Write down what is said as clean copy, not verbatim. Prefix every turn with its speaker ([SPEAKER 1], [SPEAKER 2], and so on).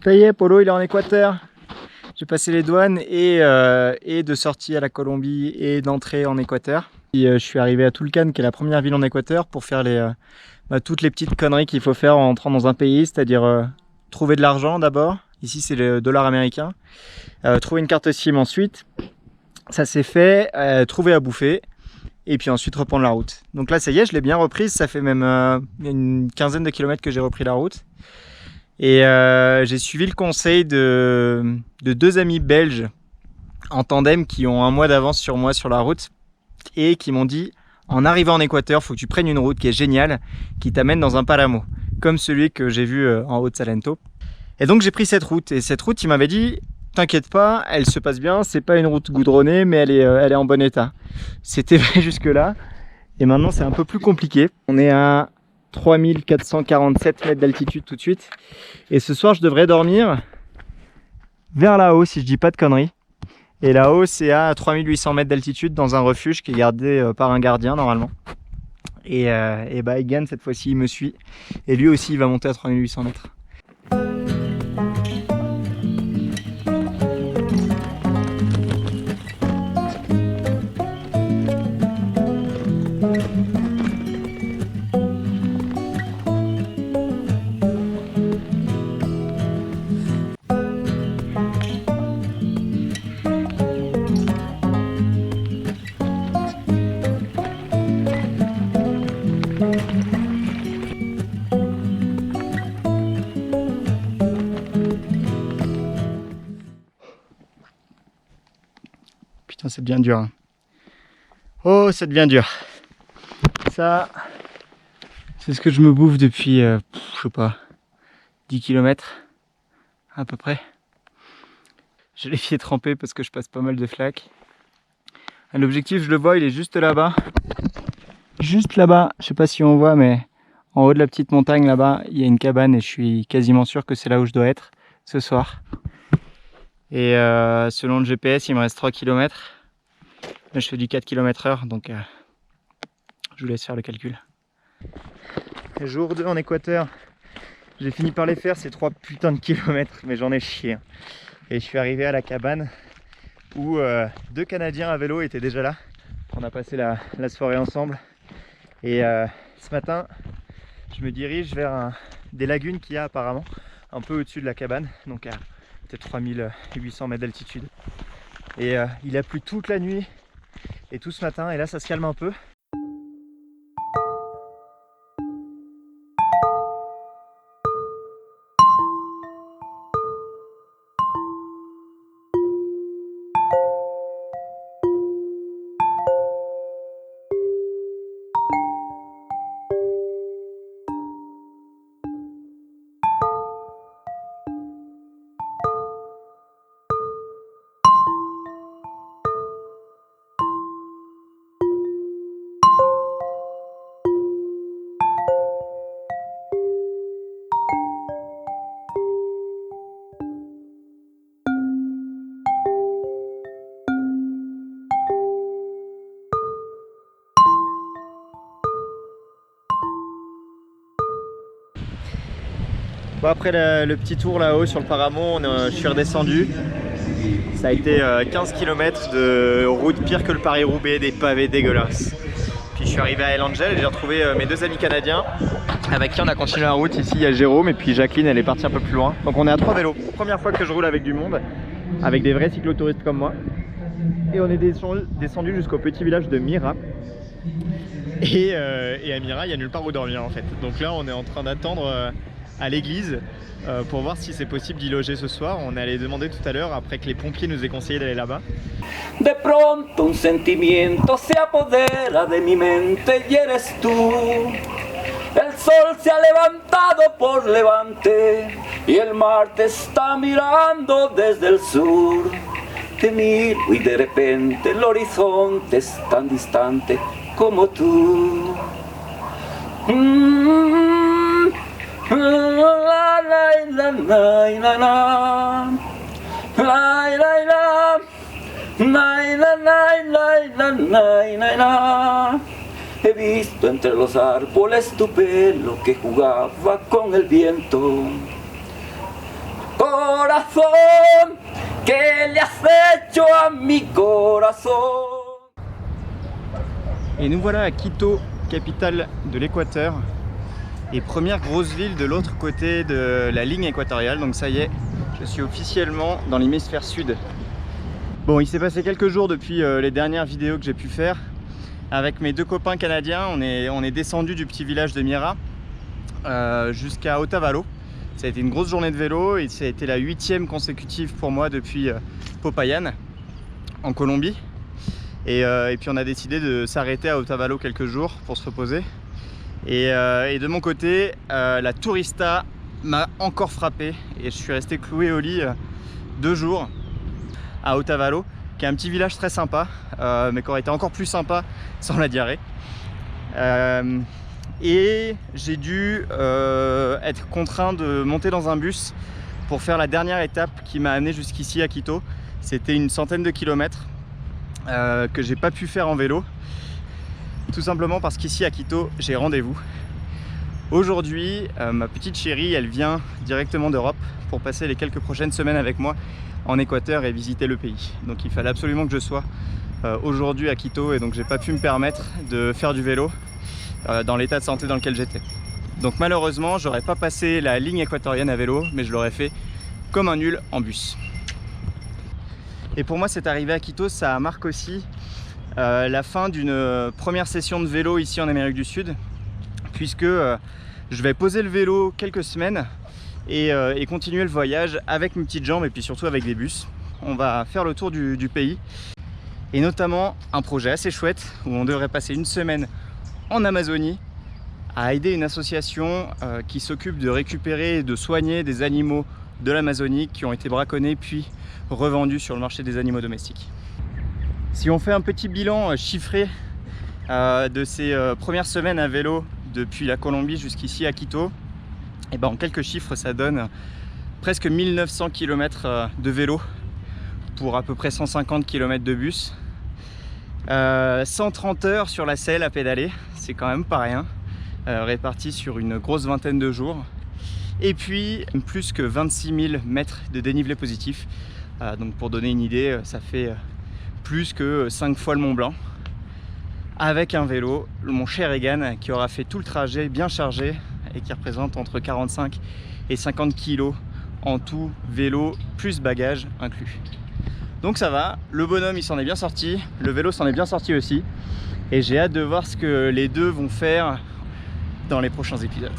[SPEAKER 1] Ça y est, Polo il est en Équateur. J'ai passé les douanes et de sortie à la Colombie et d'entrée en Équateur. Et, je suis arrivé à Tulcán, qui est la première ville en Équateur, pour faire toutes les petites conneries qu'il faut faire en entrant dans un pays, c'est-à-dire trouver de l'argent d'abord. Ici c'est le dollar américain. Trouver une carte SIM ensuite. Ça s'est fait. Trouver à bouffer. Et puis ensuite reprendre la route. Donc là ça y est, je l'ai bien reprise. Ça fait même une quinzaine de kilomètres que j'ai repris la route. Et j'ai suivi le conseil de deux amis belges en tandem qui ont un mois d'avance sur moi sur la route et qui m'ont dit, en arrivant en Équateur, il faut que tu prennes une route qui est géniale, qui t'amène dans un páramo, comme celui que j'ai vu en haut de Salento. Et donc j'ai pris cette route, et cette route, il m'avait dit, t'inquiète pas, elle se passe bien, c'est pas une route goudronnée, mais elle est en bon état. C'était vrai jusque là, et maintenant c'est un peu plus compliqué. On est à 3447 mètres d'altitude tout de suite. Et ce soir, je devrais dormir vers là-haut, si je dis pas de conneries. Et là-haut, c'est à 3800 mètres d'altitude dans un refuge qui est gardé par un gardien normalement. Et bah, Egan, cette fois-ci, il me suit. Et lui aussi, il va monter à 3800 mètres. Putain, ça devient dur. Hein. Oh, ça devient dur. Ça, c'est ce que je me bouffe depuis, je sais pas, 10 km à peu près. J'ai les pieds trempés parce que je passe pas mal de flaques. L'objectif, je le vois, il est juste là-bas. Juste là-bas, je sais pas si on voit, mais en haut de la petite montagne là-bas, il y a une cabane et je suis quasiment sûr que c'est là où je dois être ce soir. Et selon le GPS, il me reste 3 km. Là, je fais du 4 km/h, donc je vous laisse faire le calcul. Jour 2 en Équateur, j'ai fini par les faire, ces 3 putains de kilomètres, mais j'en ai chié. Et je suis arrivé à la cabane où 2 Canadiens à vélo étaient déjà là. On a passé la soirée ensemble. Et ce matin, je me dirige vers des lagunes qu'il y a apparemment un peu au-dessus de la cabane, donc à peut-être 3800 mètres d'altitude. Et il a plu toute la nuit et tout ce matin, et là ça se calme un peu. Bon, après le petit tour là-haut sur le Páramo, je suis redescendu. Ça a été 15 km de route pire que le Paris-Roubaix, des pavés dégueulasses. Puis je suis arrivé à El Angel et j'ai retrouvé mes 2 amis canadiens avec qui on a continué la route. Ici il y a Jérôme et puis Jacqueline, elle est partie un peu plus loin. Donc on est à 3 vélos. Première fois que je roule avec du monde, avec des vrais cyclotouristes comme moi. Et on est descendu jusqu'au petit village de Mira. Et à Mira, il n'y a nulle part où dormir en fait. Donc là on est en train d'attendre à l'église pour voir si c'est possible d'y loger ce soir. On est allé demander tout à l'heure après que les pompiers nous aient conseillé d'aller là-bas.
[SPEAKER 2] De pronto un sentimiento se apodera de mi mente y eres tú. El sol se ha levantado por levante y el mar te está mirando desde el sur. Te miro y de repente el horizonte es tan distante como tú. La la la la la la la la la. He visto entre los árboles tu pelo que jugaba con el viento. corazón, ¿qué le has hecho a mi corazón?
[SPEAKER 1] Et nous voilà à Quito, capitale de l'Équateur et première grosse ville de l'autre côté de la ligne équatoriale. Donc ça y est, je suis officiellement dans l'hémisphère sud. Bon, il s'est passé quelques jours depuis les dernières vidéos que j'ai pu faire. Avec mes deux copains canadiens, on est descendu du petit village de Mira jusqu'à Otavalo. Ça a été une grosse journée de vélo et ça a été la 8e consécutive pour moi depuis Popayan en Colombie. Et puis on a décidé de s'arrêter à Otavalo quelques jours pour se reposer. Et de mon côté, la tourista m'a encore frappé et je suis resté cloué au lit 2 jours à Otavalo, qui est un petit village très sympa, mais qui aurait été encore plus sympa sans la diarrhée. Et j'ai dû être contraint de monter dans un bus pour faire la dernière étape qui m'a amené jusqu'ici à Quito. C'était une centaine de kilomètres que j'ai pas pu faire en vélo, tout simplement parce qu'ici à Quito j'ai rendez-vous. Aujourd'hui ma petite chérie elle vient directement d'Europe pour passer les quelques prochaines semaines avec moi en Équateur et visiter le pays. Donc il fallait absolument que je sois aujourd'hui à Quito et donc j'ai pas pu me permettre de faire du vélo dans l'état de santé dans lequel j'étais. Donc malheureusement j'aurais pas passé la ligne équatorienne à vélo, mais je l'aurais fait comme un nul en bus. Et pour moi cette arrivée à Quito ça marque aussi la fin d'une première session de vélo ici en Amérique du Sud, puisque je vais poser le vélo quelques semaines et continuer le voyage avec mes petites jambes et puis surtout avec des bus. On va faire le tour du pays et notamment un projet assez chouette où on devrait passer une semaine en Amazonie à aider une association qui s'occupe de récupérer et de soigner des animaux de l'Amazonie qui ont été braconnés puis revendus sur le marché des animaux domestiques. Si on fait un petit bilan chiffré de ces premières semaines à vélo depuis la Colombie jusqu'ici à Quito, et ben en quelques chiffres ça donne presque 1900 km de vélo pour à peu près 150 km de bus, 130 heures sur la selle à pédaler, c'est quand même pas rien, réparti sur une grosse vingtaine de jours, et puis plus que 26 000 mètres de dénivelé positif. Donc pour donner une idée, ça fait plus que 5 fois le Mont Blanc, avec un vélo, mon cher Egan, qui aura fait tout le trajet bien chargé et qui représente entre 45 et 50 kg en tout, vélo plus bagages inclus. Donc ça va, le bonhomme il s'en est bien sorti, le vélo s'en est bien sorti aussi, et j'ai hâte de voir ce que les deux vont faire dans les prochains épisodes.